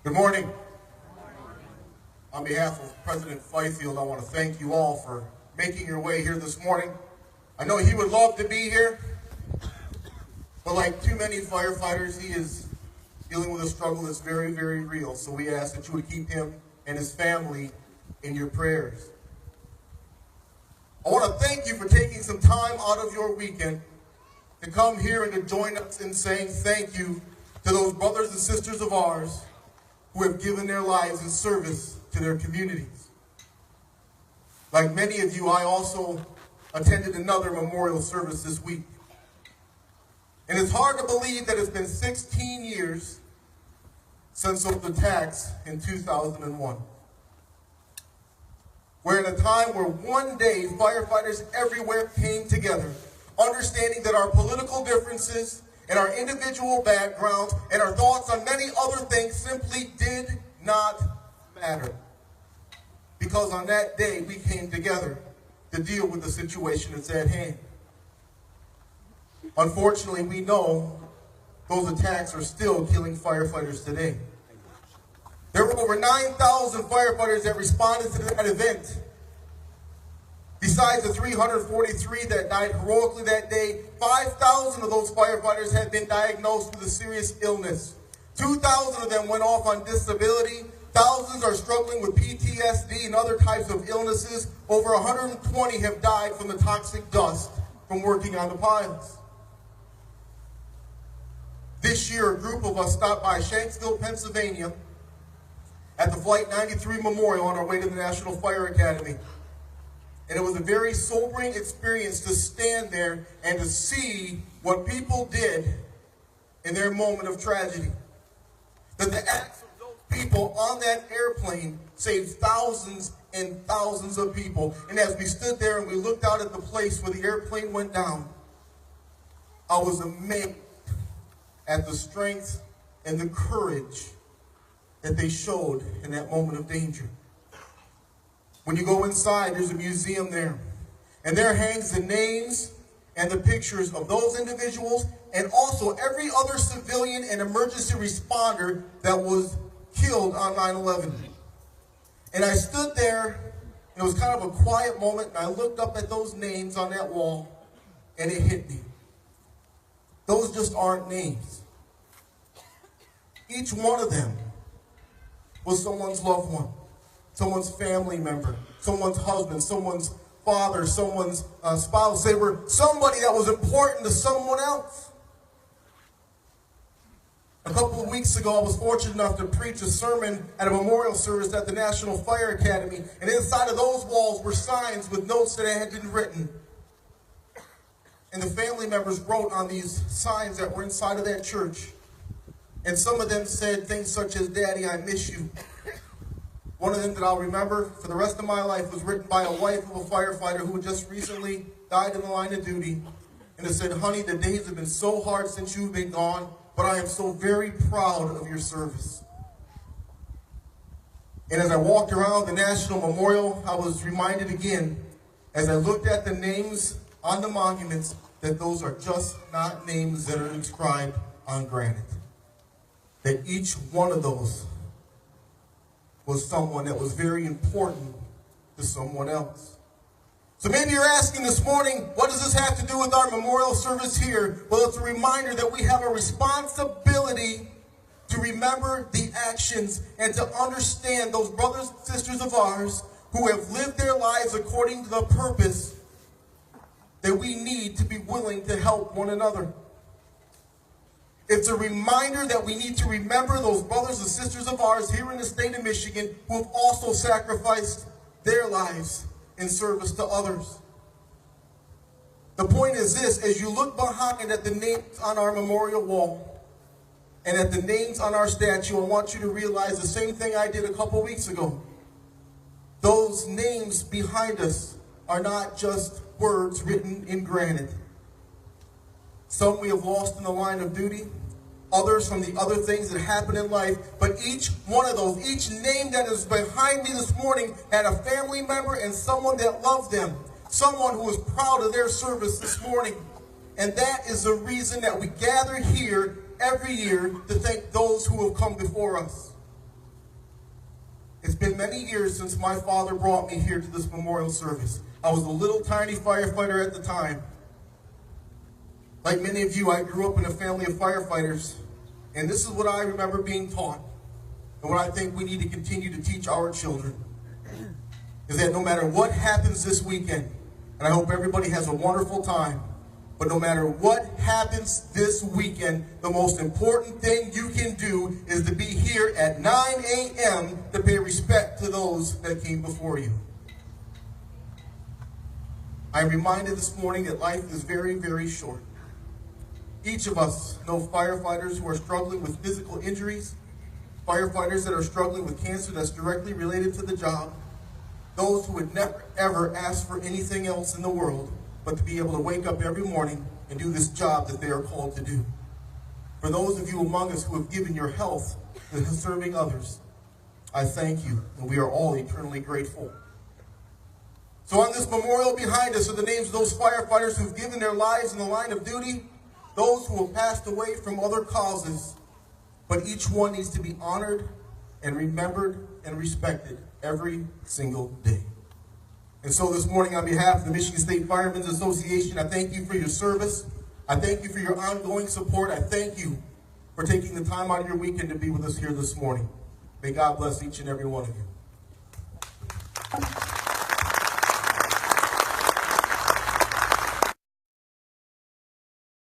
Good morning. On behalf of President Fifield, I want to thank you all for making your way here this morning. I know he would love to be here, but like too many firefighters, he is dealing with a struggle that's very, very real. So we ask that you would keep him and his family in your prayers. I want to thank you for taking some time out of your weekend to come here and to join us in saying thank you to those brothers and sisters of ours who have given their lives in service to their communities. Like many of you, I also attended another memorial service this week. And it's hard to believe that it's been 16 years since those attacks in 2001. We're in a time where one day firefighters everywhere came together, understanding that our political differences and our individual backgrounds and our thoughts on many other things simply did not matter. Because on that day, we came together to deal with the situation that's at hand. Unfortunately, we know those attacks are still killing firefighters today. There were over 9,000 firefighters that responded to that event. Besides the 343 that died heroically that day, 5,000 of those firefighters had been diagnosed with a serious illness. 2,000 of them went off on disability. Thousands are struggling with PTSD and other types of illnesses. Over 120 have died from the toxic dust from working on the piles. This year, a group of us stopped by Shanksville, Pennsylvania at the Flight 93 Memorial on our way to the National Fire Academy. And it was a very sobering experience to stand there and to see what people did in their moment of tragedy. That the acts of those people on that airplane saved thousands and thousands of people. And as we stood there and we looked out at the place where the airplane went down, I was amazed at the strength and the courage that they showed in that moment of danger. When you go inside, there's a museum there. And there hangs the names and the pictures of those individuals and also every other civilian and emergency responder that was killed on 9/11. And I stood there, and it was kind of a quiet moment, and I looked up at those names on that wall, and it hit me. Those just aren't names. Each one of them was someone's loved one, someone's family member, someone's husband, someone's father, someone's spouse. They were somebody that was important to someone else. A couple of weeks ago, I was fortunate enough to preach a sermon at a memorial service at the National Fire Academy, and inside of those walls were signs with notes that had been written. And the family members wrote on these signs that were inside of that church. And some of them said things such as, "Daddy, I miss you." One of them that I'll remember for the rest of my life was written by a wife of a firefighter who had just recently died in the line of duty. And it said, "Honey, the days have been so hard since you've been gone, but I am so very proud of your service." And as I walked around the National Memorial, I was reminded again, as I looked at the names on the monuments, that those are just not names that are inscribed on granite. That each one of those was someone that was very important to someone else. So maybe you're asking this morning, what does this have to do with our memorial service here? Well, it's a reminder that we have a responsibility to remember the actions and to understand those brothers and sisters of ours who have lived their lives according to the purpose that we need to be willing to help one another. It's a reminder that we need to remember those brothers and sisters of ours here in the state of Michigan who have also sacrificed their lives in service to others. The point is this: as you look behind at the names on our memorial wall and at the names on our statue, I want you to realize the same thing I did a couple weeks ago. Those names behind us are not just words written in granite. Some we have lost in the line of duty, others from the other things that happen in life, but each one of those, each name that is behind me this morning had a family member and someone that loved them, someone who was proud of their service this morning. And that is the reason that we gather here every year to thank those who have come before us. It's been many years since my father brought me here to this memorial service. I was a little tiny firefighter at the time. Like many of you, I grew up in a family of firefighters, and this is what I remember being taught, and what I think we need to continue to teach our children, is that no matter what happens this weekend, and I hope everybody has a wonderful time, but no matter what happens this weekend, the most important thing you can do is to be here at 9 a.m. to pay respect to those that came before you. I'm reminded this morning that life is very, very short. Each of us know firefighters who are struggling with physical injuries, firefighters that are struggling with cancer that's directly related to the job, those who would never, ever ask for anything else in the world but to be able to wake up every morning and do this job that they are called to do. For those of you among us who have given your health to serving others, I thank you, and we are all eternally grateful. So on this memorial behind us are the names of those firefighters who have given their lives in the line of duty, those who have passed away from other causes, but each one needs to be honored and remembered and respected every single day. And so this morning, on behalf of the Michigan State Firemen's Association, I thank you for your service. I thank you for your ongoing support. I thank you for taking the time out of your weekend to be with us here this morning. May God bless each and every one of you.